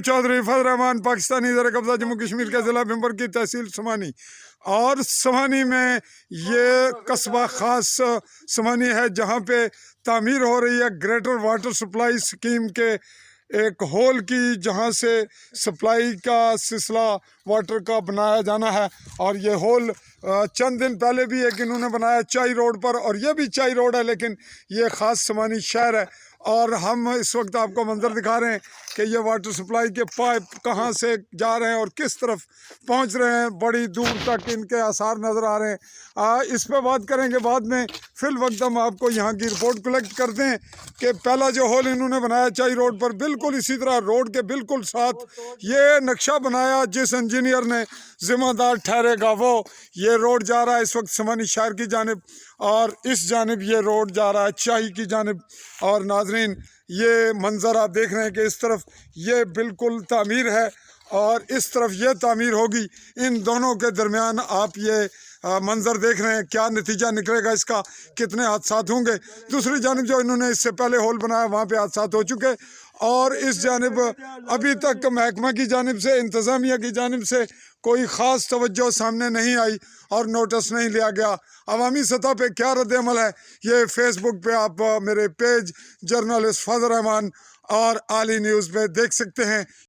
चौधरी फजल रहमान पाकिस्तानी ज़र कब्ज़ा जम्मू कश्मीर के ज़िला बिम्बर की तहसील समानी। और समानी में ये कस्बा ख़ास समानी है जहाँ पे तामीर हो रही है ग्रेटर वाटर सप्लाई स्कीम के एक होल की, जहाँ से सप्लाई का सिलसिला वाटर का बनाया जाना है। और ये होल चंद दिन पहले भी एक इन्होंने बनाया चाई रोड पर, और ये भी चाई रोड है लेकिन ये ख़ास समानी शहर है। और हम इस वक्त आपको मंजर दिखा रहे हैं कि ये वाटर सप्लाई के पाइप कहाँ से जा रहे हैं और किस तरफ पहुंच रहे हैं। बड़ी दूर तक इनके आसार नज़र आ रहे हैं। इस पर बात करेंगे बाद में। फिल वक्त हम आपको यहाँ की रिपोर्ट कलेक्ट करते हैं कि पहला जो होल इन्होंने बनाया चाई रोड पर, बिल्कुल इसी तरह रोड के बिल्कुल साथ ये नक्शा बनाया जिस इंजीनियर ने ज़िम्मेदार ठहरेगा वो। ये रोड जा रहा है इस वक्त समानी शहर की जानिब, और इस जानिब ये रोड जा रहा है चाही की जानिब। और नाजरीन, ये मंज़र आप देख रहे हैं कि इस तरफ ये बिल्कुल तामीर है और इस तरफ ये तामीर होगी। इन दोनों के दरमियान आप ये मंज़र देख रहे हैं, क्या नतीजा निकलेगा इसका, कितने हादसात होंगे। दूसरी जानिब जो इन्होंने इससे पहले होल बनाया वहाँ पे हादसात हो चुके, और इस जानिब अभी तक महकमा की जानिब से, इंतज़ामिया की जानिब से कोई ख़ास तवज्जो सामने नहीं आई और नोटिस नहीं लिया गया। अवामी सतह पे क्या रद्द-ए-अमल है, ये फेसबुक पे आप मेरे पेज जर्नलिस्ट फजल रहमान और आली न्यूज़ पे देख सकते हैं।